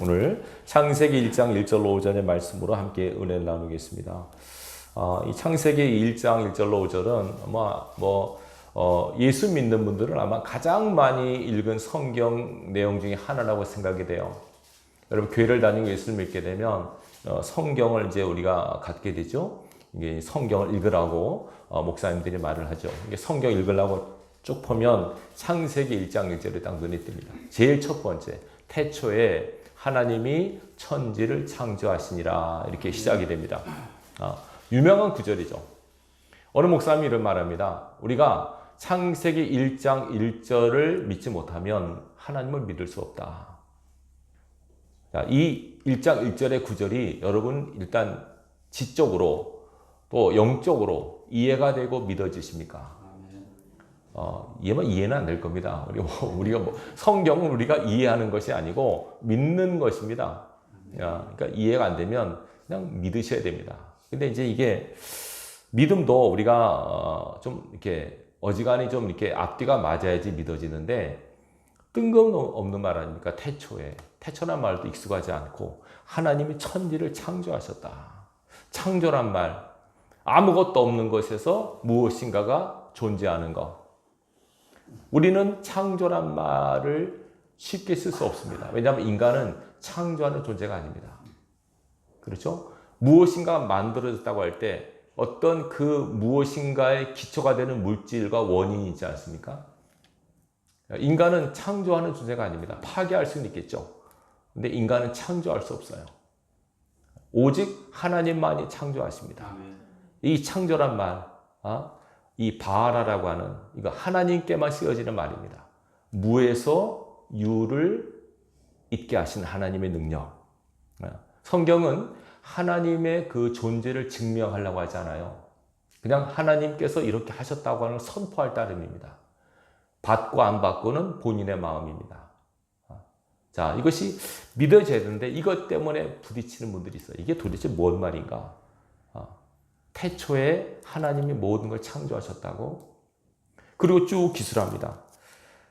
오늘 창세기 1장 1절로 5절의 말씀으로 함께 은혜를 나누겠습니다. 이 창세기 1장 1절로 5절은 아마 예수 믿는 분들은 아마 가장 많이 읽은 성경 내용 중에 하나라고 생각이 돼요. 여러분 교회를 다니고 예수를 믿게 되면 성경을 이제 우리가 갖게 되죠. 이게 성경을 읽으라고 목사님들이 말을 하죠. 이게 성경 읽으라고 쭉 보면 창세기 1장 1절에 딱 눈에 띕니다. 제일 첫 번째, 태초에 하나님이 천지를 창조하시니라 이렇게 시작이 됩니다. 유명한 구절이죠. 어느 목사님이 이런 말합니다. 우리가 창세기 1장 1절을 믿지 못하면 하나님을 믿을 수 없다. 자, 이 1장 1절의 구절이 여러분 일단 지적으로 또 영적으로 이해가 되고 믿어지십니까? 이해는 안 될 겁니다. 우리가 성경은 우리가 이해하는 것이 아니고 믿는 것입니다. 그러니까 이해가 안 되면 그냥 믿으셔야 됩니다. 근데 이제 이게 믿음도 우리가 좀 이렇게 어지간히 좀 이렇게 앞뒤가 맞아야지 믿어지는데 뜬금없는 말 아닙니까? 태초란 말도 익숙하지 않고 하나님이 천지를 창조하셨다. 창조란 말, 아무것도 없는 것에서 무엇인가가 존재하는 것. 우리는 창조란 말을 쉽게 쓸 수 없습니다. 왜냐하면 인간은 창조하는 존재가 아닙니다. 그렇죠? 무엇인가 만들어졌다고 할 때 어떤 그 무엇인가의 기초가 되는 물질과 원인이 있지 않습니까? 인간은 창조하는 존재가 아닙니다. 파괴할 수는 있겠죠. 근데 인간은 창조할 수 없어요. 오직 하나님만이 창조하십니다. 이 창조란 말, 이 바라라고 하는 이거 하나님께만 쓰여지는 말입니다. 무에서 유를 있게 하신 하나님의 능력. 성경은 하나님의 그 존재를 증명하려고 하지 않아요. 그냥 하나님께서 이렇게 하셨다고 하는 선포할 따름입니다. 받고 안 받고는 본인의 마음입니다. 자, 이것이 믿어져야 되는데 이것 때문에 부딪히는 분들이 있어요. 이게 도대체 뭔 말인가? 태초에 하나님이 모든 걸 창조하셨다고? 그리고 쭉 기술합니다.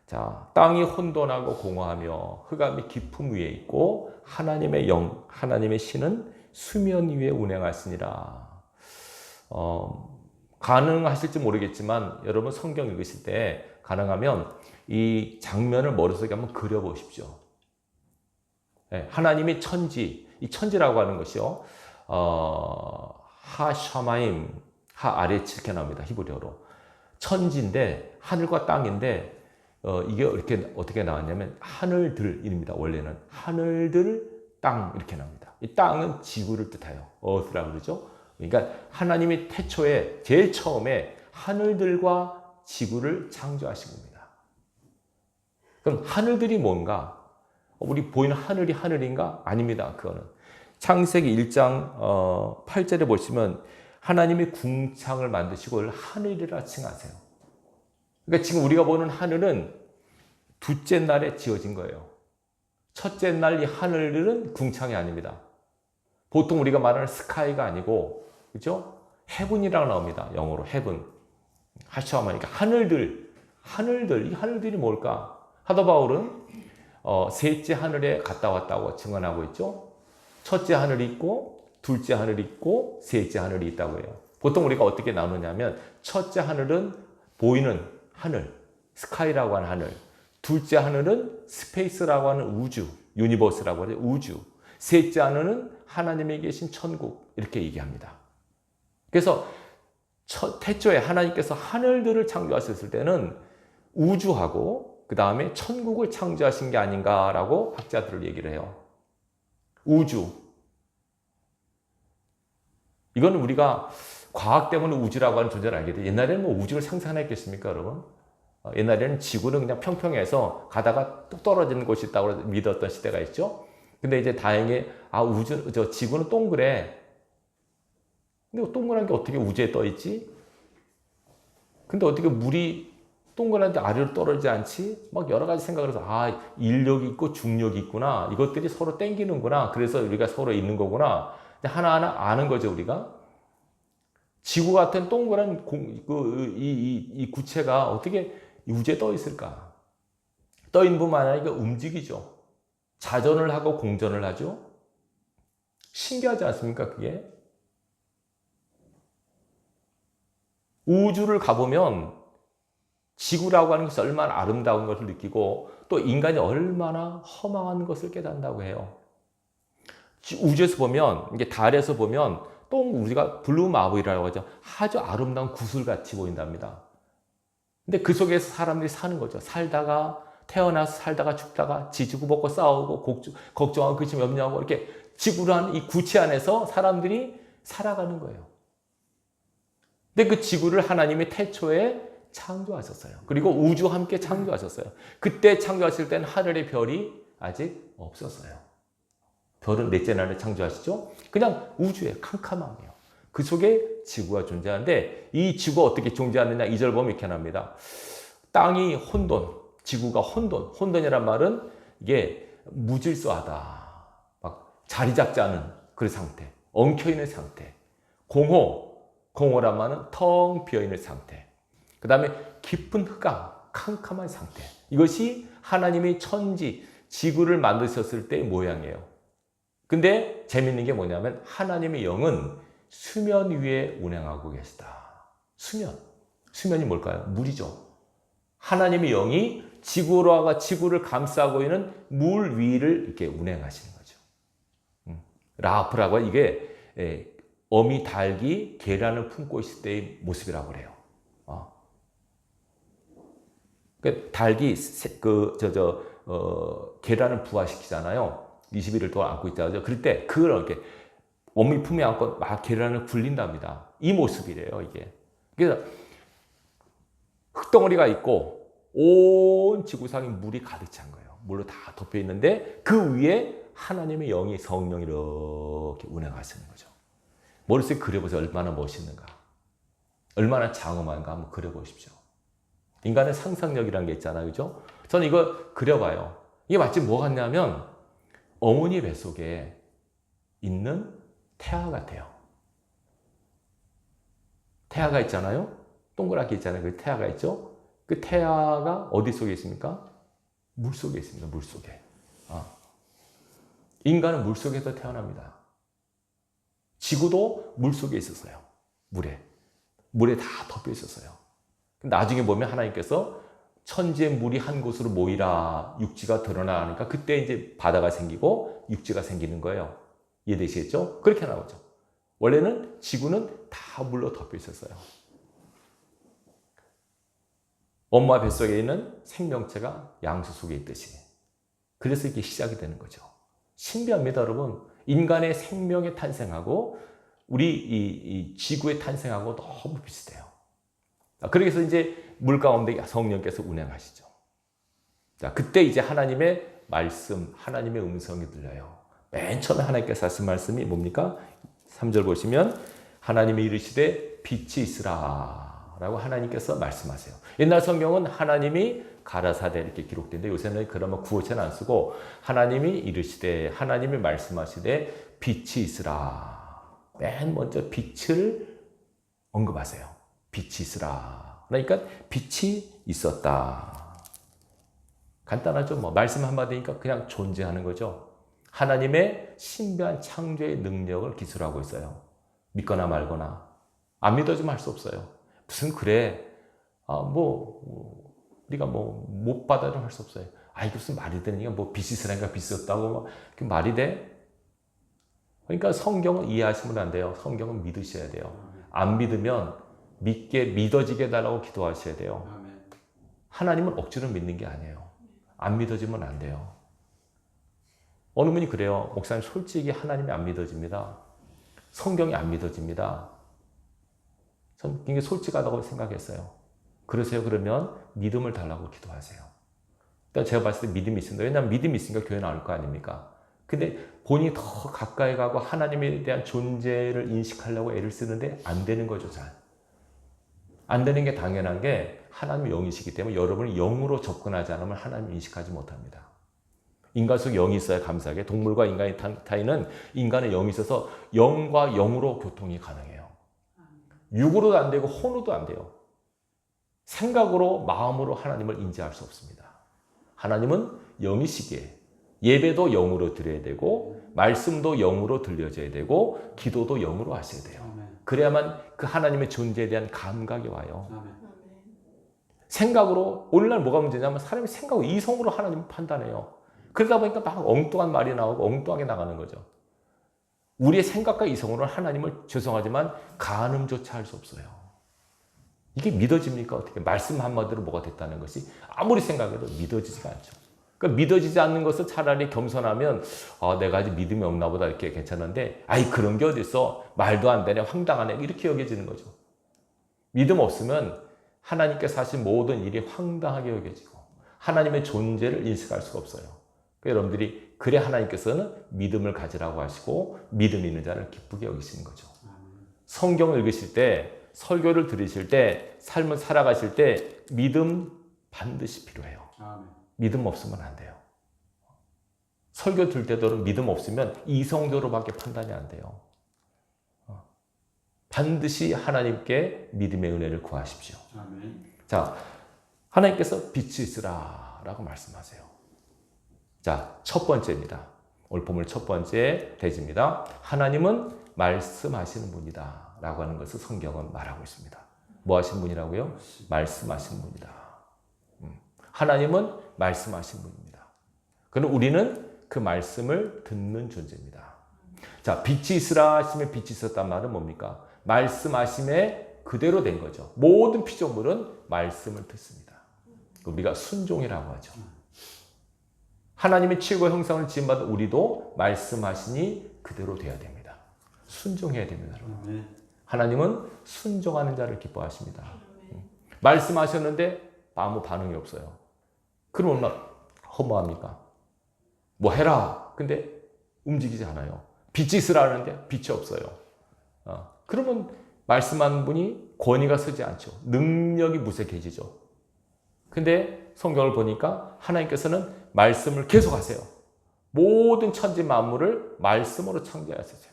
자, 땅이 혼돈하고 공허하며 흑암이 깊음 위에 있고 하나님의 영, 하나님의 신은 수면 위에 운행하시니라. 가능하실지 모르겠지만 여러분 성경 읽으실 때 가능하면 이 장면을 머릿속에 한번 그려보십시오. 하나님의 천지, 이 천지라고 하는 것이요. 하샤마임, 하 아래 이렇게 나옵니다. 히브리어로. 천지인데 하늘과 땅인데 이게 이렇게 어떻게 나왔냐면 하늘들입니다. 원래는 하늘들, 땅 이렇게 나옵니다. 이 땅은 지구를 뜻해요. earth라고 그러죠. 그러니까 하나님이 태초에 제일 처음에 하늘들과 지구를 창조하신 겁니다. 그럼 하늘들이 뭔가? 우리 보이는 하늘이 하늘인가? 아닙니다. 그거는. 창세기 1장 8절에 보시면 하나님이 궁창을 만드시고 하늘이라 칭하세요. 그러니까 지금 우리가 보는 하늘은 둘째 날에 지어진 거예요. 첫째 날 이 하늘은 궁창이 아닙니다. 보통 우리가 말하는 스카이가 아니고, 그죠? 헤븐이라고 나옵니다. 영어로 헤븐. 하샤마니까 하늘들, 이 하늘들이 뭘까? 사도 바울은 셋째 하늘에 갔다 왔다고 증언하고 있죠. 첫째 하늘이 있고, 둘째 하늘이 있고, 셋째 하늘이 있다고 해요. 보통 우리가 어떻게 나누냐면, 첫째 하늘은 보이는 하늘, 스카이라고 하는 하늘. 둘째 하늘은 스페이스라고 하는 우주, 유니버스라고 하죠. 우주. 셋째 하늘은 하나님이 계신 천국. 이렇게 얘기합니다. 그래서 태초에 하나님께서 하늘들을 창조하셨을 때는 우주하고 그 다음에 천국을 창조하신 게 아닌가라고 학자들을 얘기를 해요. 우주. 이거는 우리가 과학 때문에 우주라고 하는 존재를 알게 돼요. 옛날에는 뭐 우주를 상상했겠습니까, 여러분? 옛날에는 지구는 그냥 평평해서 가다가 뚝 떨어지는 곳이 있다고 믿었던 시대가 있죠. 근데 이제 다행히 지구는 동그래. 근데 동그란 게 어떻게 우주에 떠 있지? 근데 어떻게 물이 동그란데 아래로 떨어지지 않지? 막 여러 가지 생각을 해서 인력이 있고 중력이 있구나. 이것들이 서로 땡기는구나. 그래서 우리가 서로 있는 거구나. 하나하나 아는 거죠, 우리가. 지구 같은 동그란 이 구체가 어떻게 우주에 떠 있을까? 떠 있는 뿐만 아니라 움직이죠. 자전을 하고 공전을 하죠. 신기하지 않습니까, 그게? 우주를 가보면 지구라고 하는 것이 얼마나 아름다운 것을 느끼고 또 인간이 얼마나 허망한 것을 깨닫는다고 해요. 우주에서 보면, 이게 달에서 보면 또 우리가 블루 마블이라고 하죠. 아주 아름다운 구슬같이 보인답니다. 근데 그 속에서 사람들이 사는 거죠. 살다가 태어나서 살다가 죽다가 지지고 볶고 싸우고 걱정하고 그치 염려하고 이렇게 지구라는 이 구체 안에서 사람들이 살아가는 거예요. 근데 그 지구를 하나님이 태초에 창조하셨어요. 그리고 우주와 함께 창조하셨어요. 그때 창조하실 때는 하늘의 별이 아직 없었어요. 별은 넷째 날에 창조하시죠? 그냥 우주에 캄캄함이에요. 그 속에 지구가 존재하는데 이 지구가 어떻게 존재하느냐 2절 보면 이렇게 합니다. 땅이 혼돈, 지구가 혼돈. 혼돈이란 말은 이게 무질서하다. 막 자리 잡지 않은 그런 상태. 엉켜있는 상태. 공허란 말은 텅 비어있는 상태. 그 다음에 깊은 흑암, 캄캄한 상태. 이것이 하나님이 천지, 지구를 만드셨을 때의 모양이에요. 근데 재밌는 게 뭐냐면 하나님의 영은 수면 위에 운행하고 계시다. 수면이 뭘까요? 물이죠. 하나님의 영이 지구를 감싸고 있는 물 위를 이렇게 운행하시는 거죠. 라프라고 이게 어미 닭이 계란을 품고 있을 때의 모습이라고 그래요. 닭이 계란을 부화시키잖아요. 21일 동안 안고 있다죠. 그럴 때 그걸 이렇게 어미 품에 안고 막 계란을 굴린답니다. 이 모습이래요, 이게. 그래서 흙덩어리가 있고 온 지구상에 물이 가득 찬 거예요. 물로 다 덮여 있는데 그 위에 하나님의 영이 성령이 이렇게 운행하시는 거죠. 머릿속에 그려보세요. 얼마나 멋있는가. 얼마나 장엄한가 한번 그려보십시오. 인간의 상상력이라는 게 있잖아요. 그죠? 저는 이거 그려봐요. 이게 마치 뭐 같냐면 어머니 뱃속에 있는 태아 같아요. 태아가 있잖아요. 동그랗게 있잖아요. 그 태아가 있죠. 그 태아가 어디 속에 있습니까? 물 속에 있습니다. 물 속에. 인간은 물 속에서 태어납니다. 지구도 물 속에 있었어요. 물에 다 덮여 있었어요. 나중에 보면 하나님께서 천지의 물이 한 곳으로 모이라 육지가 드러나니까 그때 이제 바다가 생기고 육지가 생기는 거예요. 이해되시겠죠? 그렇게 나오죠. 원래는 지구는 다 물로 덮여 있었어요. 엄마 뱃속에 있는 생명체가 양수 속에 있듯이. 그래서 이게 시작이 되는 거죠. 신비합니다, 여러분. 인간의 생명의 탄생하고 우리 이 지구의 탄생하고 너무 비슷해요. 그래서 이제 물 가운데 성령께서 운행하시죠. 자, 그때 이제 하나님의 말씀, 하나님의 음성이 들려요. 맨 처음에 하나님께서 하신 말씀이 뭡니까? 3절 보시면 하나님이 이르시되 빛이 있으라 라고 하나님께서 말씀하세요. 옛날 성경은 하나님이 가라사대 이렇게 기록되는데 요새는 그러면 구어체는 안 쓰고 하나님이 이르시되 하나님이 말씀하시되 빛이 있으라. 맨 먼저 빛을 언급하세요. 빛이 있으라. 그러니까 빛이 있었다. 간단하죠. 뭐 말씀 한마디니까 그냥 존재하는 거죠. 하나님의 신비한 창조의 능력을 기술하고 있어요. 믿거나 말거나. 안 믿어주면 할 수 없어요. 무슨 그래. 우리가 못 받아도 할 수 없어요. 이게 무슨 말이 되니까 빛이 있으라니까 빛이 없다고 그 말이 돼? 그러니까 성경을 이해하시면 안 돼요. 성경은 믿으셔야 돼요. 안 믿으면 믿어지게 해달라고 기도하셔야 돼요. 하나님은 억지로 믿는 게 아니에요. 안 믿어지면 안 돼요. 어느 분이 그래요. 목사님 솔직히 하나님이 안 믿어집니다. 성경이 안 믿어집니다. 전 굉장히 솔직하다고 생각했어요. 그러세요? 그러면 믿음을 달라고 기도하세요. 일단 제가 봤을 때 믿음이 있습니다. 왜냐하면 믿음이 있으니까 교회 나올 거 아닙니까? 근데 본인이 더 가까이 가고 하나님에 대한 존재를 인식하려고 애를 쓰는데 안 되는 거죠, 잘. 안 되는 게 당연한 게 하나님의 영이시기 때문에 여러분이 영으로 접근하지 않으면 하나님을 인식하지 못합니다. 인간 속 영이 있어야 감사하게 동물과 인간의 차이는 인간의 영이 있어서 영과 영으로 교통이 가능해요. 육으로도 안 되고 혼으로도 안 돼요. 생각으로 마음으로 하나님을 인지할 수 없습니다. 하나님은 영이시기에 예배도 영으로 드려야 되고 말씀도 영으로 들려져야 되고 기도도 영으로 하셔야 돼요. 그래야만 그 하나님의 존재에 대한 감각이 와요. 생각으로 오늘날 뭐가 문제냐면 사람이 생각으로 이성으로 하나님을 판단해요. 그러다 보니까 막 엉뚱한 말이 나오고 엉뚱하게 나가는 거죠. 우리의 생각과 이성으로는 하나님을 죄송하지만 가늠조차 할 수 없어요. 이게 믿어집니까? 어떻게 말씀 한마디로 뭐가 됐다는 것이 아무리 생각해도 믿어지지가 않죠. 그러니까 믿어지지 않는 것을 차라리 겸손하면 내가 아직 믿음이 없나 보다 이렇게 괜찮은데 아이 그런 게 어딨어 말도 안 되네 황당하네 이렇게 여겨지는 거죠. 믿음 없으면 하나님께서 하신 모든 일이 황당하게 여겨지고 하나님의 존재를 인식할 수가 없어요. 그러니까 여러분들이 그래 하나님께서는 믿음을 가지라고 하시고 믿음 있는 자를 기쁘게 여기시는 거죠. 성경을 읽으실 때 설교를 들으실 때 삶을 살아가실 때 믿음 반드시 필요해요. 믿음 없으면 안 돼요. 설교 들 때도 믿음 없으면 이성적으로밖에 판단이 안 돼요. 반드시 하나님께 믿음의 은혜를 구하십시오. 아멘. 자, 하나님께서 빛이 있으라 라고 말씀하세요. 자, 첫 번째입니다. 오늘 본문 첫 번째 대지입니다. 하나님은 말씀하시는 분이다 라고 하는 것을 성경은 말하고 있습니다. 뭐 하시는 분이라고요? 말씀하시는 분이다. 하나님은 말씀하신 분입니다. 그럼 우리는 그 말씀을 듣는 존재입니다. 자, 빛이 있으라 하시면 빛이 있었단 말은 뭡니까? 말씀하심에 그대로 된 거죠. 모든 피조물은 말씀을 듣습니다. 우리가 순종이라고 하죠. 하나님의 최고 형상을 지음받은 우리도 말씀하시니 그대로 돼야 됩니다. 순종해야 됩니다. 하나님은 순종하는 자를 기뻐하십니다. 말씀하셨는데 아무 반응이 없어요. 그럼 얼마나 허무합니까? 뭐 해라. 근데 움직이지 않아요. 빛이 있으라는데 빛이 없어요. 그러면 말씀하는 분이 권위가 서지 않죠. 능력이 무색해지죠. 근데 성경을 보니까 하나님께서는 말씀을 계속하세요. 모든 천지 만물을 말씀으로 창조하셨어요.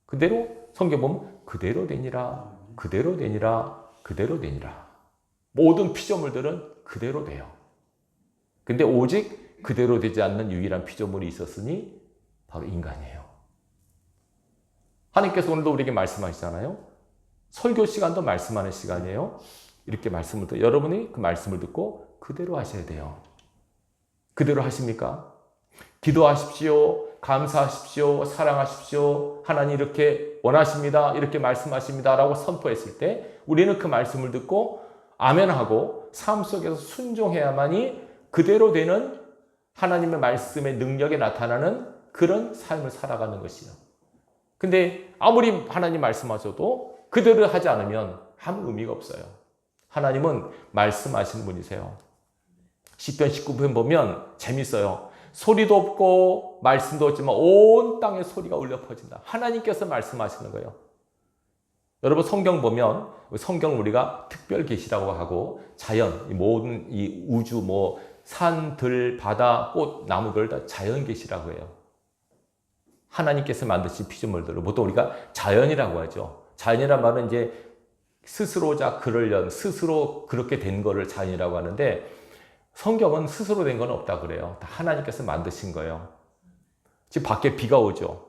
그대로 성경 보면 그대로 되니라, 그대로 되니라, 그대로 되니라. 모든 피조물들은 그대로 돼요. 근데 오직 그대로 되지 않는 유일한 피조물이 있었으니 바로 인간이에요. 하나님께서 오늘도 우리에게 말씀하시잖아요. 설교 시간도 말씀하는 시간이에요. 이렇게 말씀을 듣고 여러분이 그 말씀을 듣고 그대로 하셔야 돼요. 그대로 하십니까? 기도하십시오. 감사하십시오. 사랑하십시오. 하나님 이렇게 원하십니다. 이렇게 말씀하십니다. 라고 선포했을 때 우리는 그 말씀을 듣고 아멘하고 삶 속에서 순종해야만이 그대로 되는 하나님의 말씀의 능력에 나타나는 그런 삶을 살아가는 것이요. 근데 아무리 하나님 말씀하셔도 그대로 하지 않으면 아무 의미가 없어요. 하나님은 말씀하시는 분이세요. 시편 19편 보면 재밌어요. 소리도 없고 말씀도 없지만 온 땅에 소리가 울려 퍼진다. 하나님께서 말씀하시는 거예요. 여러분 성경 보면 성경을 우리가 특별 계시라고 하고 자연, 모든 이 우주, 산, 들, 바다, 꽃, 나무들 다 자연 계시라고 해요. 하나님께서 만드신 피조물들을 보통 우리가 자연이라고 하죠. 자연이란 말은 이제 스스로자 그러려는 스스로 그렇게 된 거를 자연이라고 하는데 성경은 스스로 된 건 없다 그래요. 다 하나님께서 만드신 거예요. 지금 밖에 비가 오죠.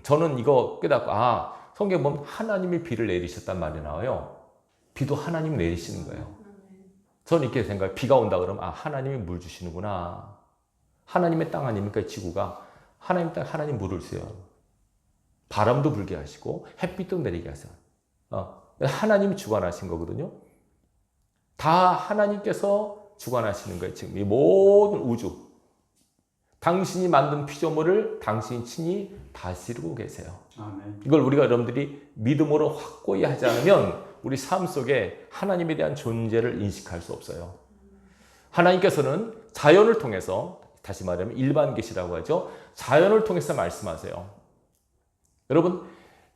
저는 이거 깨닫고 성경 보면 하나님이 비를 내리셨단 말이 나와요. 비도 하나님이 내리시는 거예요. 저는 이렇게 생각해요. 비가 온다 그러면 하나님이 물 주시는구나. 하나님의 땅 아닙니까? 지구가. 하나님 땅 하나님 물을 줘요. 바람도 불게 하시고 햇빛도 내리게 하세요. 하나님이 주관하신 거거든요. 다 하나님께서 주관하시는 거예요. 지금 이 모든 우주. 당신이 만든 피조물을 당신이 친히 다스리고 계세요. 아멘. 이걸 우리가 여러분들이 믿음으로 확고히 하지 않으면 우리 삶 속에 하나님에 대한 존재를 인식할 수 없어요. 하나님께서는 자연을 통해서 다시 말하면 일반 계시라고 하죠. 자연을 통해서 말씀하세요. 여러분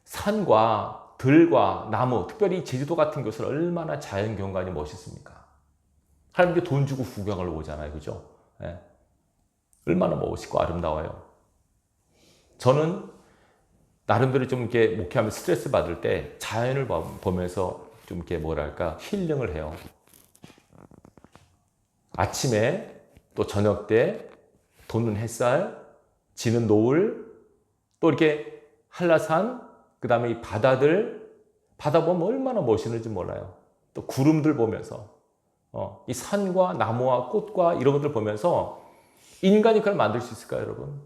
산과 들과 나무, 특별히 제주도 같은 곳은 얼마나 자연 경관이 멋있습니까? 사람들이 돈 주고 구경을 오잖아요. 그죠? 네. 얼마나 멋있고 아름다워요. 저는 나름대로 좀 이렇게 목회하면 스트레스 받을 때 자연을 보면서 좀 이렇게 힐링을 해요. 아침에 또 저녁 때 돋는 햇살, 지는 노을, 또 이렇게 한라산, 그 다음에 이 바다들, 바다 보면 얼마나 멋있는지 몰라요. 또 구름들 보면서, 이 산과 나무와 꽃과 이런 것들 보면서 인간이 그걸 만들 수 있을까요, 여러분?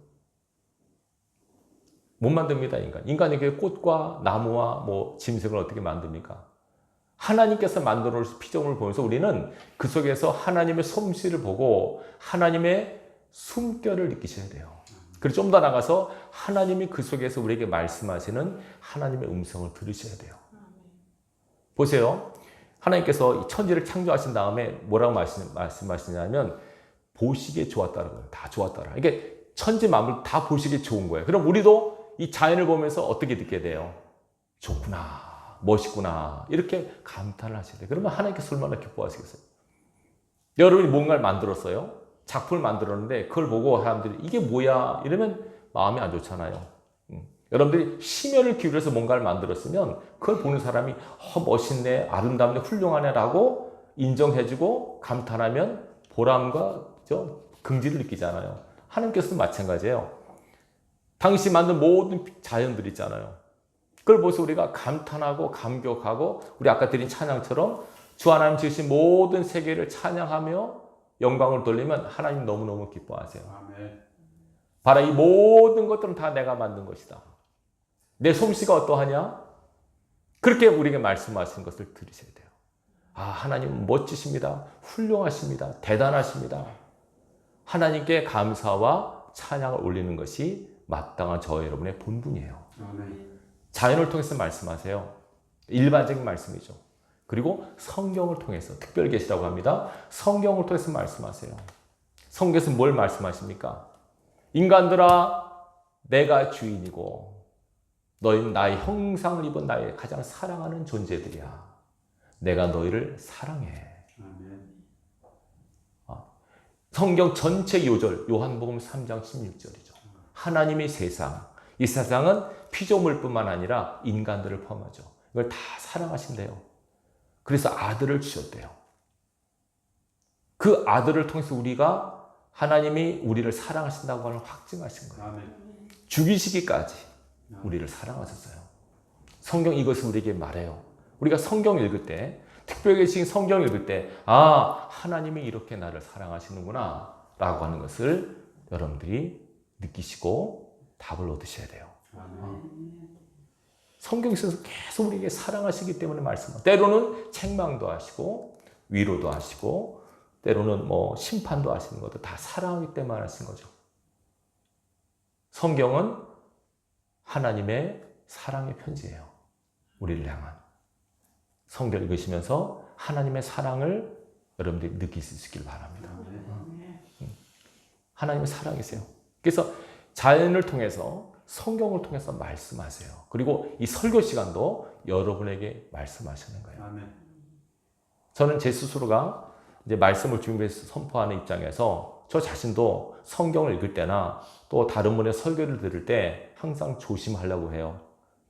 못 만듭니다, 인간. 인간이 그 꽃과 나무와 뭐 짐승을 어떻게 만듭니까? 하나님께서 만들어 놓으신 피조물을 보면서 우리는 그 속에서 하나님의 솜씨를 보고 하나님의 숨결을 느끼셔야 돼요. 그리고 좀 더 나가서 하나님이 그 속에서 우리에게 말씀하시는 하나님의 음성을 들으셔야 돼요. 보세요. 하나님께서 이 천지를 창조하신 다음에 뭐라고 말씀하시냐면 보시기에 좋았다는 거예요. 다 좋았더라. 이게 천지 만물 다 보시기에 좋은 거예요. 그럼 우리도 이 자연을 보면서 어떻게 듣게 돼요? 좋구나, 멋있구나, 이렇게 감탄을 하셔야 돼요. 그러면 하나님께서 얼마나 기뻐하시겠어요? 여러분이 뭔가를 만들었어요. 작품을 만들었는데 그걸 보고 사람들이 이게 뭐야? 이러면 마음이 안 좋잖아요. 여러분들이 심혈을 기울여서 뭔가를 만들었으면 그걸 보는 사람이 멋있네, 아름답네, 훌륭하네 라고 인정해주고 감탄하면 보람과 긍지를 느끼잖아요. 하나님께서도 마찬가지예요. 당시 만든 모든 자연들 있잖아요. 그걸 보면서 우리가 감탄하고 감격하고 우리 아까 드린 찬양처럼 주 하나님 지으신 모든 세계를 찬양하며 영광을 돌리면 하나님 너무너무 기뻐하세요. 아멘. 봐라, 이 모든 것들은 다 내가 만든 것이다. 내 솜씨가 어떠하냐? 그렇게 우리에게 말씀하시는 것을 들으셔야 돼요. 아, 하나님 멋지십니다. 훌륭하십니다. 대단하십니다. 하나님께 감사와 찬양을 올리는 것이 마땅한 저와 여러분의 본분이에요. 아멘. 자연을 통해서 말씀하세요. 일반적인 말씀이죠. 그리고 성경을 통해서 특별 계시라고 합니다. 성경을 통해서 말씀하세요. 성경에서 뭘 말씀하십니까? 인간들아, 내가 주인이고 너희는 나의 형상을 입은 나의 가장 사랑하는 존재들이야. 내가 너희를 사랑해. 아멘. 성경 전체 요절, 요한복음 3장 16절이죠. 하나님의 세상, 이 세상은 피조물뿐만 아니라 인간들을 포함하죠. 이걸 다 사랑하신대요. 그래서 아들을 주셨대요. 그 아들을 통해서 우리가 하나님이 우리를 사랑하신다고 하는 확증하신 거예요. 아멘. 죽이시기까지 우리를 사랑하셨어요. 성경 이것을 우리에게 말해요. 우리가 성경 읽을 때, 특별히 성경 읽을 때, 아, 하나님이 이렇게 나를 사랑하시는구나 라고 하는 것을 여러분들이 느끼시고 답을 얻으셔야 돼요. 아멘. 성경에서 계속 우리에게 사랑하시기 때문에 말씀합니다. 때로는 책망도 하시고 위로도 하시고 때로는 뭐 심판도 하시는 것도 다 사랑하기 때문에 하신 거죠. 성경은 하나님의 사랑의 편지예요. 우리를 향한. 성경 읽으시면서 하나님의 사랑을 여러분들이 느낄 수 있길 바랍니다. 하나님의 사랑이세요. 그래서 자연을 통해서 성경을 통해서 말씀하세요. 그리고 이 설교 시간도 여러분에게 말씀하시는 거예요. 아멘. 저는 제 스스로가 이제 말씀을 준비해서 선포하는 입장에서 저 자신도 성경을 읽을 때나 또 다른 분의 설교를 들을 때 항상 조심하려고 해요.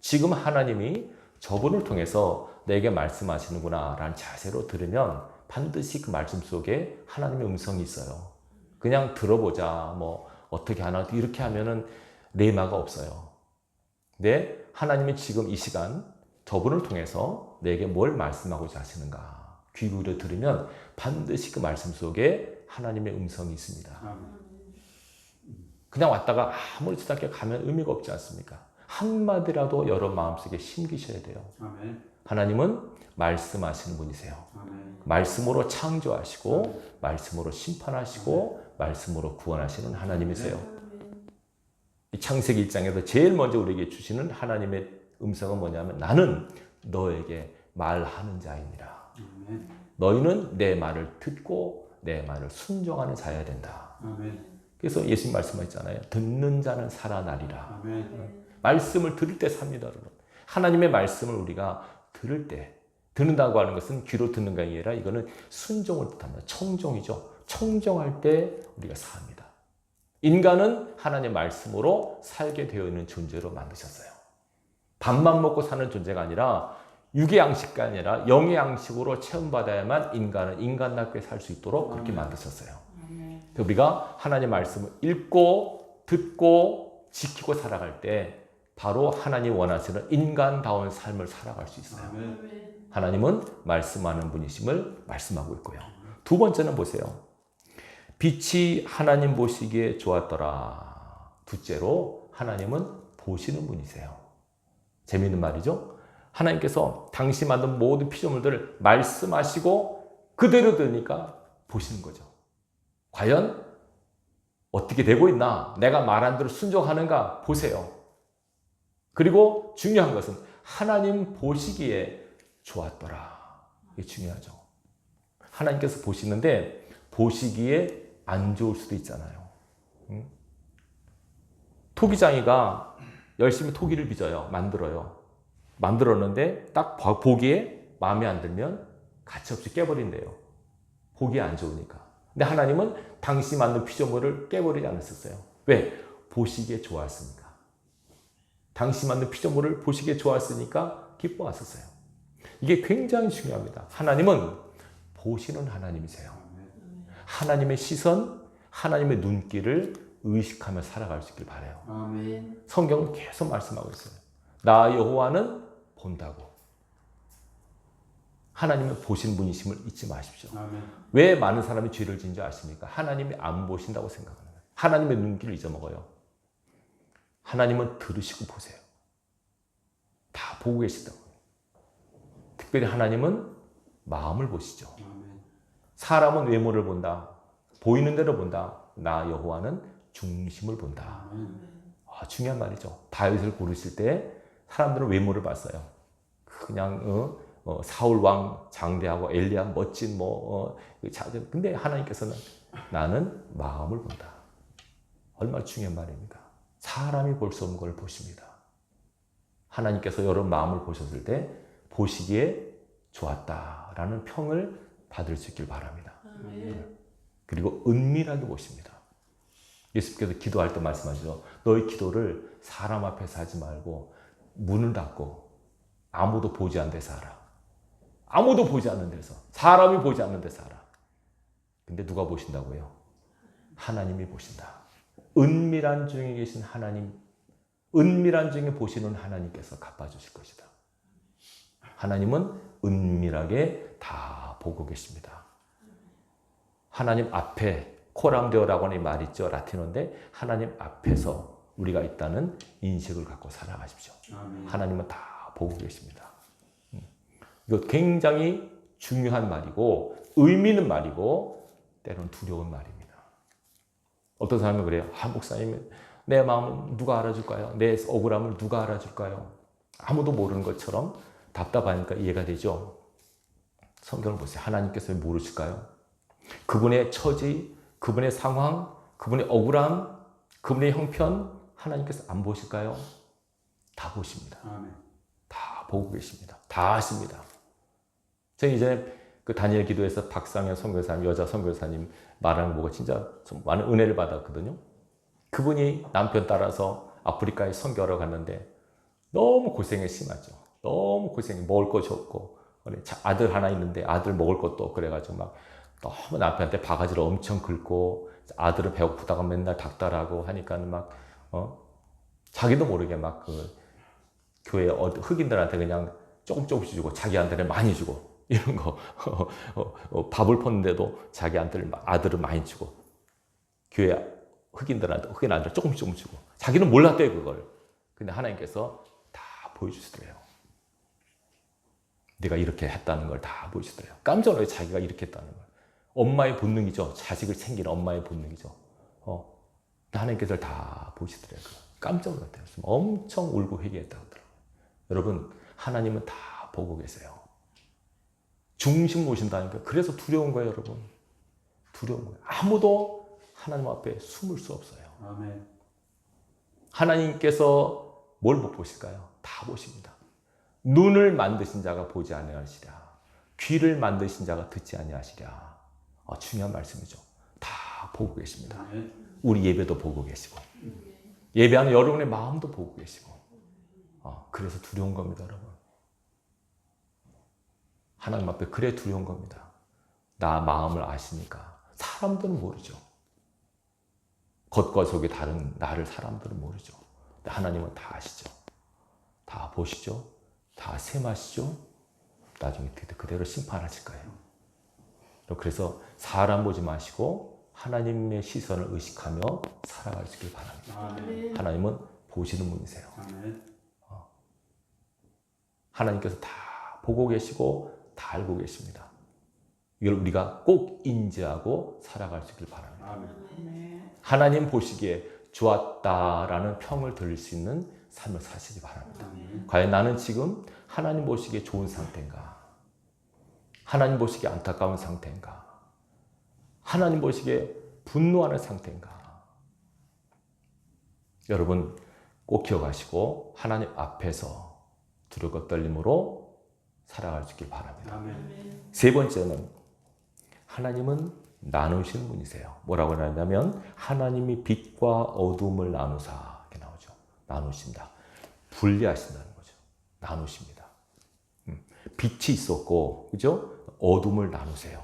지금 하나님이 저분을 통해서 내게 말씀하시는구나 라는 자세로 들으면 반드시 그 말씀 속에 하나님의 음성이 있어요. 그냥 들어보자, 뭐 어떻게 하나 이렇게 하면은 레마가 없어요. 근데 하나님이 지금 이 시간 저분을 통해서 내게 뭘 말씀하고자 하시는가 귀 기울여 들으면 반드시 그 말씀 속에 하나님의 음성이 있습니다. 아멘. 그냥 왔다가 아무렇지도 않게 가면 의미가 없지 않습니까? 한마디라도 여러분 마음속에 심기셔야 돼요. 아멘. 하나님은 말씀하시는 분이세요. 아멘. 말씀으로 창조하시고 말씀으로 심판하시고 말씀으로 구원하시는 하나님이세요. 이 창세기 1장에서 제일 먼저 우리에게 주시는 하나님의 음성은 뭐냐면 나는 너에게 말하는 자이니라. 아멘. 너희는 내 말을 듣고 내 말을 순종하는 자여야 된다. 아멘. 그래서 예수님 말씀하셨잖아요. 듣는 자는 살아나리라. 아멘. 말씀을 들을 때 삽니다, 여러분. 하나님의 말씀을 우리가 들을 때, 듣는다고 하는 것은 귀로 듣는 게 아니라 이거는 순종을 뜻합니다. 청종이죠. 청종할 때 우리가 삽니다. 인간은 하나님의 말씀으로 살게 되어 있는 존재로 만드셨어요. 밥만 먹고 사는 존재가 아니라 육의 양식이 아니라 영의 양식으로 체험받아야만 인간은 인간답게 살 수 있도록 그렇게 만드셨어요. 아멘. 우리가 하나님 말씀을 읽고 듣고 지키고 살아갈 때 바로 하나님 원하시는 인간다운 삶을 살아갈 수 있어요. 아멘. 아멘. 하나님은 말씀하는 분이심을 말씀하고 있고요. 두 번째는 보세요. 빛이 하나님 보시기에 좋았더라. 둘째로 하나님은 보시는 분이세요. 재미있는 말이죠. 하나님께서 당시 만든 모든 피조물들을 말씀하시고 그대로 되니까 보시는 거죠. 과연 어떻게 되고 있나? 내가 말한 대로 순종하는가? 보세요. 그리고 중요한 것은 하나님 보시기에 좋았더라. 이게 중요하죠. 하나님께서 보시는데 보시기에 안 좋을 수도 있잖아요. 토기장이가 열심히 토기를 빚어요. 만들었는데 딱 보기에 마음에 안 들면 가차없이 깨버린대요. 보기에 안 좋으니까. 근데 하나님은 당시 만든 피조물을 깨버리지 않으셨어요. 왜? 보시기에 좋았으니까. 당시 만든 피조물을 보시기에 좋았으니까 기뻐하셨어요. 이게 굉장히 중요합니다. 하나님은 보시는 하나님이세요. 하나님의 시선, 하나님의 눈길을 의식하며 살아갈 수 있길 바라요. 아멘. 성경은 계속 말씀하고 있어요. 나 여호와는 본다고. 하나님은 보신 분이심을 잊지 마십시오. 아멘. 왜 많은 사람이 죄를 지은 줄 아십니까? 하나님이 안 보신다고 생각하는 거예요. 하나님의 눈길을 잊어먹어요. 하나님은 들으시고 보세요. 다 보고 계시다고요. 특별히 하나님은 마음을 보시죠. 아멘. 사람은 외모를 본다. 보이는 대로 본다. 나 여호와는 중심을 본다. 아멘. 중요한 말이죠. 다윗을 고르실 때 사람들은 외모를 봤어요. 그냥 사울 왕 장대하고 엘리야 멋진 근데 하나님께서는 나는 마음을 본다. 얼마나 중요한 말입니까? 사람이 볼 수 없는 걸 보십니다. 하나님께서 여러분 마음을 보셨을 때 보시기에 좋았다라는 평을 받을 수 있길 바랍니다. 아멘. 그리고 은밀하게 보십니다. 예수께서 기도할 때 말씀하시죠. 너희 기도를 사람 앞에서 하지 말고 문을 닫고 아무도 보지 않는 데서 하라. 아무도 보지 않는 데서. 사람이 보지 않는 데서 하라. 근데 누가 보신다고요? 하나님이 보신다. 은밀한 중에 계신 하나님, 은밀한 중에 보시는 하나님께서 갚아주실 것이다. 하나님은 은밀하게 다 보고 계십니다. 하나님 앞에 코람데오라고 하는 말 있죠. 라틴어인데 하나님 앞에서 우리가 있다는 인식을 갖고 살아가십시오. 아멘. 하나님은 다 보고 계십니다. 이거 굉장히 중요한 말이고 의미 있는 말이고 때로는 두려운 말입니다. 어떤 사람은 그래요. 목사님 내 마음을 누가 알아줄까요? 내 억울함을 누가 알아줄까요? 아무도 모르는 것처럼 답답하니까 이해가 되죠. 성경을 보세요. 하나님께서 왜 모르실까요? 그분의 처지, 그분의 상황, 그분의 억울함, 그분의 형편 하나님께서 안 보실까요? 다 보십니다. 아멘. 다 보고 계십니다. 다 아십니다. 제가 이전에 그 다니엘 기도에서 박상현 선교사님, 여자 선교사님 말하는 거 보고 진짜 좀 많은 은혜를 받았거든요. 그분이 남편 따라서 아프리카에 선교하러 갔는데 너무 고생이 심하죠. 너무 고생이 먹을 것이 없고 아들 하나 있는데 아들 먹을 것도 없고 그래가지고 막 너무 남편한테 바가지를 엄청 긁고 아들은 배고프다가 맨날 닥달하고 하니까 막 자기도 모르게 막 그 교회 흑인들한테 그냥 조금씩 주고 자기한테는 많이 주고 이런 거 밥을 퍼는데도 자기한테 아들은 많이 주고 교회 흑인 아들 조금씩 주고 자기는 몰랐대요 그걸. 근데 하나님께서 다 보여주시더래요. 내가 이렇게 했다는 걸 다 보여주시더래요. 깜짝 놀라요. 자기가 이렇게 했다는 걸. 엄마의 본능이죠. 자식을 챙기는 엄마의 본능이죠. 하나님께서 다 보시더래요. 깜짝 놀랐대요. 엄청 울고 회개했다고 하더라고요. 여러분, 하나님은 다 보고 계세요. 중심 보신다니까. 그래서 두려운 거예요, 여러분. 두려운 거예요. 아무도 하나님 앞에 숨을 수 없어요. 아멘. 하나님께서 뭘 못 보실까요? 다 보십니다. 눈을 만드신 자가 보지 아니하시랴. 귀를 만드신 자가 듣지 아니하시랴. 중요한 말씀이죠. 다 보고 계십니다. 아멘. 우리 예배도 보고 계시고 예배하는 여러분의 마음도 보고 계시고 그래서 두려운 겁니다, 여러분. 하나님 앞에 그래 두려운 겁니다. 나 마음을 아시니까 사람들은 모르죠. 겉과 속이 다른 나를 사람들은 모르죠. 근데 하나님은 다 아시죠. 다 보시죠. 다 셈하시죠. 나중에 그대로 심판하실 거예요. 그래서 사람 보지 마시고 하나님의 시선을 의식하며 살아가시길 바랍니다. 아멘. 하나님은 보시는 분이세요. 아멘. 하나님께서 다 보고 계시고 다 알고 계십니다. 이걸 우리가 꼭 인지하고 살아갈 수 있길 바랍니다. 아멘. 하나님 보시기에 좋았다라는 평을 들을 수 있는 삶을 사시기 바랍니다. 아멘. 과연 나는 지금 하나님 보시기에 좋은 상태인가? 하나님 보시기에 안타까운 상태인가? 하나님 보시기에 분노하는 상태인가? 여러분 꼭 기억하시고 하나님 앞에서 두렵고 떨림으로 살아갈 수 있길 바랍니다. 아멘. 세 번째는 하나님은 나누시는 분이세요. 뭐라고 하냐면 하나님이 빛과 어둠을 나누사 이렇게 나오죠. 나누신다. 분리하신다는 거죠. 나누십니다. 빛이 있었고, 그죠? 어둠을 나누세요.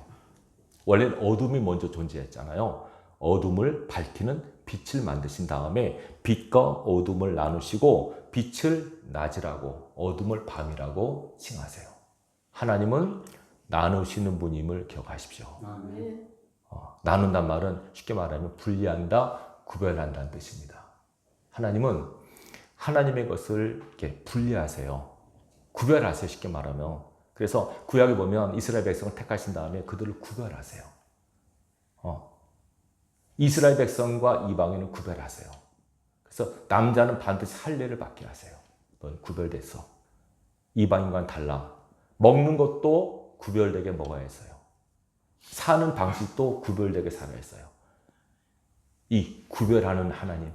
원래는 어둠이 먼저 존재했잖아요. 어둠을 밝히는 빛을 만드신 다음에 빛과 어둠을 나누시고 빛을 낮이라고 어둠을 밤이라고 칭하세요. 하나님은 나누시는 분임을 기억하십시오. 아멘. 나눈단 말은 쉽게 말하면 분리한다, 구별한다는 뜻입니다. 하나님은 하나님의 것을 이렇게 분리하세요. 구별하세요. 쉽게 말하면. 그래서 구약에 보면 이스라엘 백성을 택하신 다음에 그들을 구별하세요. 이스라엘 백성과 이방인은 구별하세요. 그래서 남자는 반드시 할례를 받게 하세요. 넌 구별됐어. 이방인과는 달라. 먹는 것도 구별되게 먹어야 했어요. 사는 방식도 구별되게 살아야 했어요. 이 구별하는 하나님.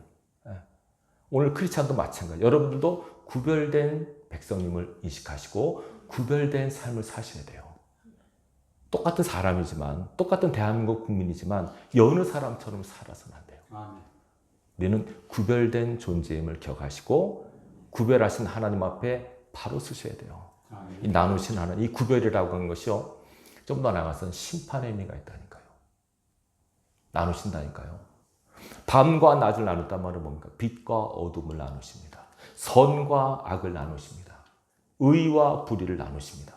오늘 크리스찬도 마찬가지예요. 여러분들도 구별된 백성님을 인식하시고 구별된 삶을 사셔야 돼요. 똑같은 사람이지만 똑같은 대한민국 국민이지만 여느 사람처럼 살아서는 안 돼요. 아멘. 우리는 구별된 존재임을 기억하시고 구별하신 하나님 앞에 바로 서셔야 돼요. 아멘. 이 나누신 하나님, 이 구별이라고 하는 것이요. 좀 더 나아가서는 심판의 의미가 있다니까요. 나누신다니까요. 밤과 낮을 나눴단 말은 뭡니까? 빛과 어둠을 나누십니다. 선과 악을 나누십니다. 의와 불의를 나누십니다.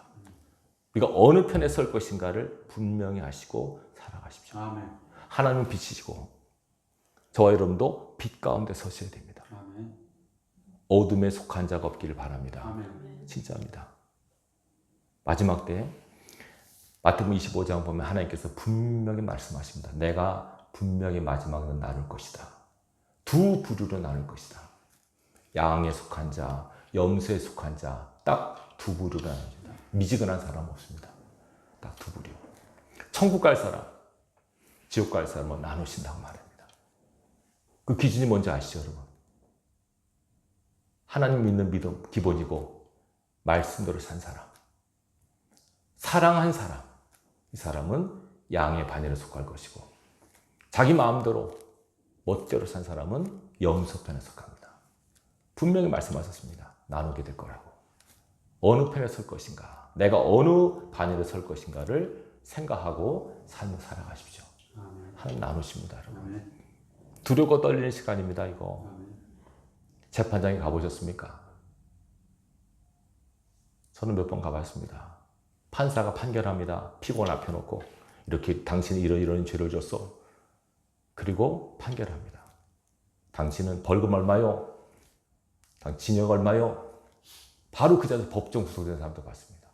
우리가 어느 편에 설 것인가를 분명히 하시고 살아가십시오. 아멘. 하나님은 빛이시고 저와 여러분도 빛 가운데 서셔야 됩니다. 아멘. 어둠에 속한 자가 없기를 바랍니다. 아멘. 진짜입니다. 마지막 때 마태복음 25장 보면 하나님께서 분명히 말씀하십니다. 내가 분명히 마지막은 나눌 것이다. 두 부류로 나눌 것이다. 양에 속한 자, 염소에 속한 자, 딱 두 부류로 나눕니다. 미지근한 사람 없습니다. 딱 두 부류. 천국 갈 사람, 지옥 갈 사람은 나누신다고 말합니다. 그 기준이 뭔지 아시죠, 여러분? 하나님 믿는 믿음 기본이고 말씀대로 산 사람, 사랑한 사람, 이 사람은 양의 반열에 속할 것이고 자기 마음대로 멋대로 산 사람은 염소 편에 속합니다. 분명히 말씀하셨습니다. 나누게 될 거라고. 어느 편에 설 것인가, 내가 어느 반열에 설 것인가를 생각하고 삶을 살아가십시오. 아멘. 하나님 나누십니다, 여러분. 아멘. 두렵고 떨리는 시간입니다, 이거. 아멘. 재판장에 가보셨습니까? 저는 몇 번 가봤습니다. 판사가 판결합니다. 피고인 앞에 놓고 이렇게 당신이 이런 죄를 졌어. 그리고 판결합니다. 당신은 벌금 얼마요? 징역 얼마요? 바로 그 자리에서 법정 구속된 사람도 봤습니다.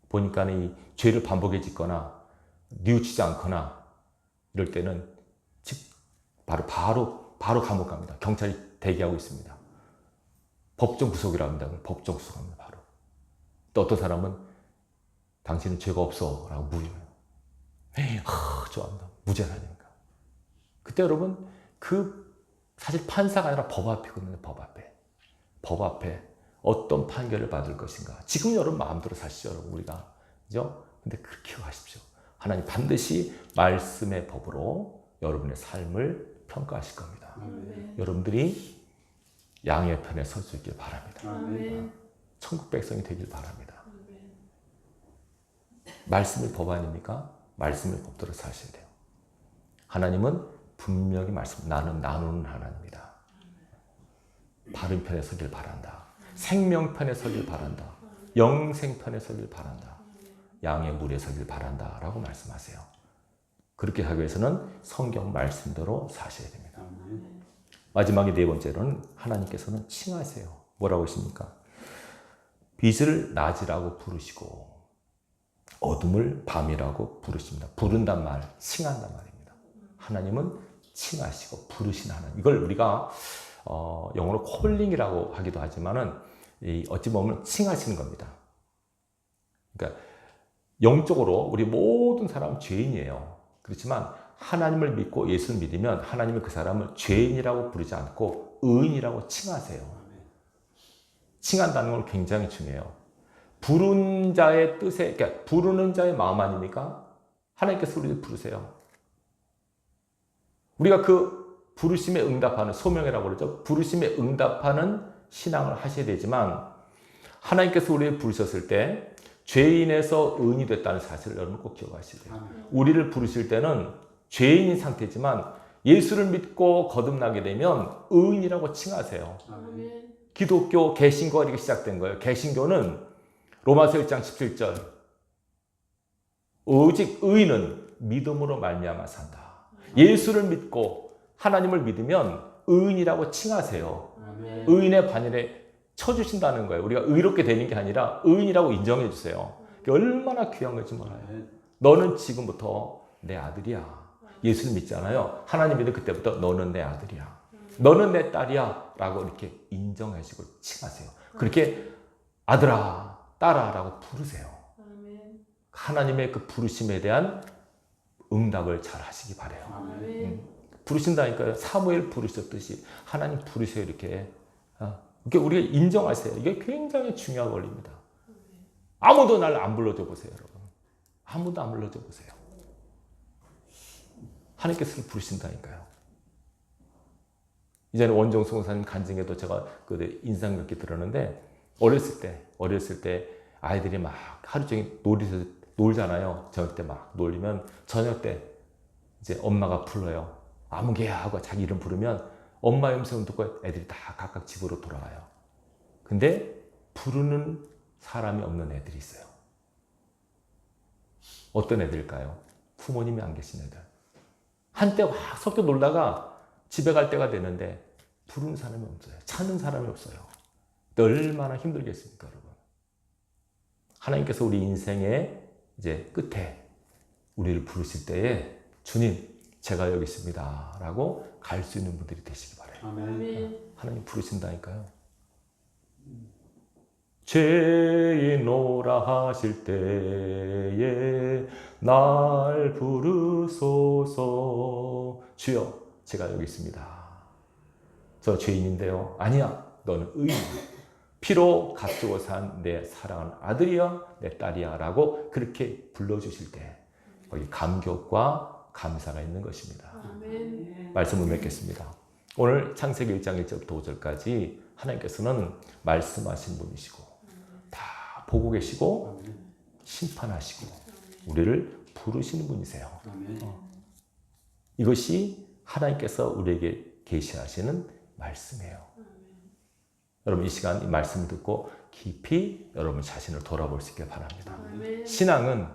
보니까 이 죄를 반복해 짓거나 뉘우치지 않거나 이럴 때는 바로 감옥 갑니다. 경찰이 대기하고 있습니다. 법정 구속이라고 합니다. 법정 구속합니다. 바로. 또 어떤 사람은 당신은 죄가 없어 라고 무효해요. 좋아합니다. 무죄라니까. 그때 여러분 사실 판사가 아니라 법 앞이거든요. 법 앞에 어떤 판결을 받을 것인가. 지금 여러분 마음대로 사시죠. 여러분 우리가. 그죠? 근데 그렇게 기억하십시오. 하나님 반드시 말씀의 법으로 여러분의 삶을 평가하실 겁니다. 아멘. 여러분들이 양의 편에 설 수 있길 바랍니다. 아멘. 천국 백성이 되길 바랍니다. 말씀의 법 아닙니까? 말씀의 법대로 사셔야 돼요. 하나님은 분명히 나는 나누는 하나님이다. 바른 편에 서길 바란다. 생명편에 서길 바란다. 영생편에 서길 바란다. 양의 물에 서길 바란다 라고 말씀하세요. 그렇게 하기 위해서는 성경 말씀대로 사셔야 됩니다. 마지막에 네 번째로는 하나님께서는 칭하세요. 뭐라고 하십니까? 빛을 낮이라고 부르시고 어둠을 밤이라고 부르십니다. 부른단 말, 칭한단 말입니다. 하나님은 칭하시고 부르신 하나님. 이걸 우리가 영어로 콜링이라고 하기도 하지만은 어찌 보면 칭하시는 겁니다. 그러니까 영적으로 우리 모든 사람은 죄인이에요. 그렇지만 하나님을 믿고 예수를 믿으면 하나님은 그 사람을 죄인이라고 부르지 않고 의인이라고 칭하세요. 칭한다는 건 굉장히 중요해요. 부른 자의 뜻에, 그러니까 부르는 자의 마음 아닙니까? 하나님께서 우리를 부르세요. 우리가 그 부르심에 응답하는, 소명이라고 그러죠. 부르심에 응답하는 신앙을 하셔야 되지만 하나님께서 우리를 부르셨을 때 죄인에서 의인이 됐다는 사실을 여러분 꼭 기억하셔야 돼요. 우리를 부르실 때는 죄인인 상태지만 예수를 믿고 거듭나게 되면 의인이라고 칭하세요. 기독교 개신교가 이렇게 시작된 거예요. 개신교는 로마서 1장 17절 오직 의인은 믿음으로 말미암아 산다. 예수를 믿고 하나님을 믿으면 의인이라고 칭하세요. 의인의 반열에 쳐주신다는 거예요. 우리가 의롭게 되는 게 아니라 의인이라고 인정해 주세요. 얼마나 귀한 건지 몰라요. 너는 지금부터 내 아들이야. 예수를 믿잖아요. 하나님 믿을 그때부터 너는 내 아들이야. 너는 내 딸이야. 라고 이렇게 인정하시고 칭하세요. 그렇게 아들아, 딸아 라고 부르세요. 하나님의 그 부르심에 대한 응답을 잘 하시기 바라요. 부르신다니까요. 사무엘 부르셨듯이 하나님 부르세요. 이렇게 우리가 인정하세요. 이게 굉장히 중요한 원리입니다. 아무도 날 안 불러줘 보세요, 여러분. 아무도 안 불러줘 보세요. 하나님께서 부르신다니까요. 이제는 원정수 목사님 간증에도 제가 그 인상 깊게 들었는데 어렸을 때 아이들이 막 하루 종일 놀잖아요. 저녁 때 막 놀리면 저녁 때 이제 엄마가 불러요. 아무개야 하고 자기 이름 부르면 엄마의 음성을 듣고 애들이 다 각각 집으로 돌아가요. 근데 부르는 사람이 없는 애들이 있어요. 어떤 애들일까요? 부모님이 안 계신 애들. 한때 막 섞여 놀다가 집에 갈 때가 되는데 부르는 사람이 없어요. 찾는 사람이 없어요. 얼마나 힘들겠습니까, 여러분? 하나님께서 우리 인생의 이제 끝에 우리를 부르실 때에 주님, 제가 여기 있습니다. 라고 갈 수 있는 분들이 되시기 바라요. 아멘. 하나님 부르신다니까요. 죄인오라 하실 때에 날 부르소서. 주여, 제가 여기 있습니다. 저 죄인인데요. 아니야, 너는 의인이야. 피로 값주고 산 내 사랑하는 아들이야, 내 딸이야 라고 그렇게 불러주실 때 거기 감격과 감사가 있는 것입니다. 아멘. 말씀을 맺겠습니다. 오늘 창세기 1장 1절부터 5절까지 하나님께서는 말씀하신 분이시고 다 보고 계시고 심판하시고 우리를 부르시는 분이세요. 이것이 하나님께서 우리에게 계시하시는 말씀이에요. 여러분 이 시간 이 말씀을 듣고 깊이 여러분 자신을 돌아볼 수 있길 바랍니다. 신앙은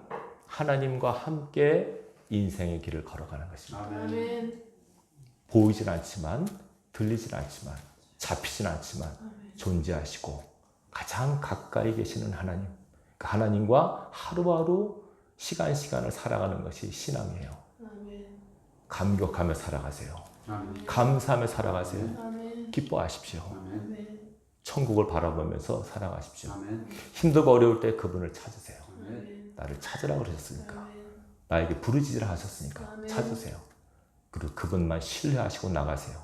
하나님과 함께 인생의 길을 걸어가는 것입니다. 보이진 않지만 들리진 않지만 잡히진 않지만 존재하시고 가장 가까이 계시는 하나님, 그 하나님과 하루하루 시간을 살아가는 것이 신앙이에요. 감격하며 살아가세요. 감사하며 살아가세요. 기뻐하십시오. 천국을 바라보면서 살아가십시오. 힘들고 어려울 때 그분을 찾으세요. 나를 찾으라 그러셨으니까, 나에게 부르짖으라 하셨으니까 찾으세요. 그리고 그분만 신뢰하시고 나가세요.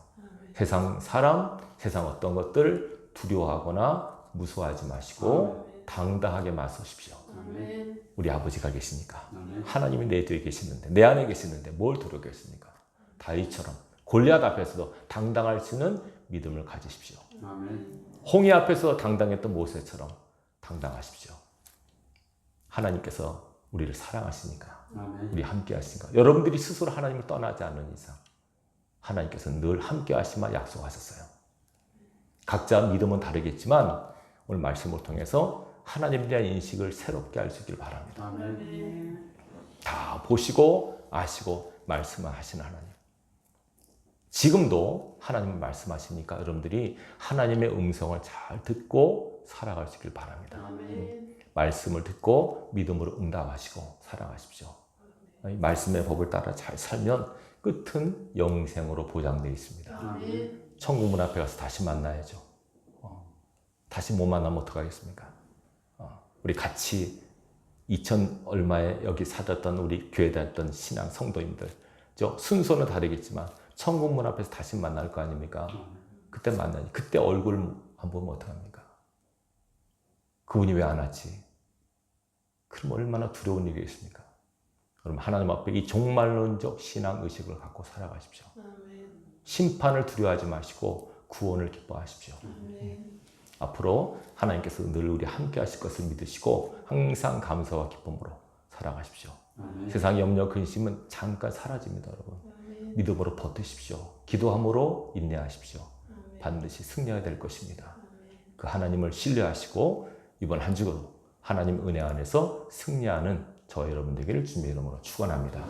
세상 사람, 세상 어떤 것들 두려워하거나 무서워하지 마시고 당당하게 맞서십시오. 우리 아버지가 계시니까, 하나님이 내 뒤에 계시는데, 내 안에 계시는데 뭘 두렵겠습니까? 다윗처럼 골리앗 앞에서도 당당할 수 있는 믿음을 가지십시오. 홍해 앞에서 당당했던 모세처럼 당당하십시오. 하나님께서 우리를 사랑하시니까, 아멘. 우리 함께 하시니까. 여러분들이 스스로 하나님을 떠나지 않는 이상 하나님께서 늘 함께 하시마 약속하셨어요. 각자 믿음은 다르겠지만 오늘 말씀을 통해서 하나님에 대한 인식을 새롭게 할 수 있기를 바랍니다. 아멘. 다 보시고 아시고 말씀을 하시는 하나님. 지금도 하나님은 말씀하시니까 여러분들이 하나님의 음성을 잘 듣고 살아갈 수 있길 바랍니다. 아멘. 말씀을 듣고 믿음으로 응답하시고 살아가십시오. 이 말씀의 법을 따라 잘 살면 끝은 영생으로 보장되어 있습니다. 아멘. 천국 문 앞에 가서 다시 만나야죠. 다시 못 만나면 어떡하겠습니까? 우리 같이 2000 얼마에 여기 살았던 우리 교회 다녔던 신앙 성도님들, 순서는 다르겠지만 천국 문 앞에서 다시 만날 거 아닙니까? 그때 만나니 그때 얼굴 안 보면 어떡합니까? 그분이 왜 안 왔지? 그럼 얼마나 두려운 일이겠습니까? 그럼 하나님 앞에 이 종말론적 신앙 의식을 갖고 살아가십시오. 심판을 두려워하지 마시고 구원을 기뻐하십시오. 앞으로 하나님께서 늘 우리 함께 하실 것을 믿으시고 항상 감사와 기쁨으로 살아가십시오. 아멘. 세상 염려 근심은 잠깐 사라집니다, 여러분. 믿음으로 버티십시오. 기도함으로 인내하십시오. 반드시 승리해야 될 것입니다. 그 하나님을 신뢰하시고 이번 한 주도 하나님 은혜 안에서 승리하는 저 여러분 되기를 주님의 이름으로 축원합니다.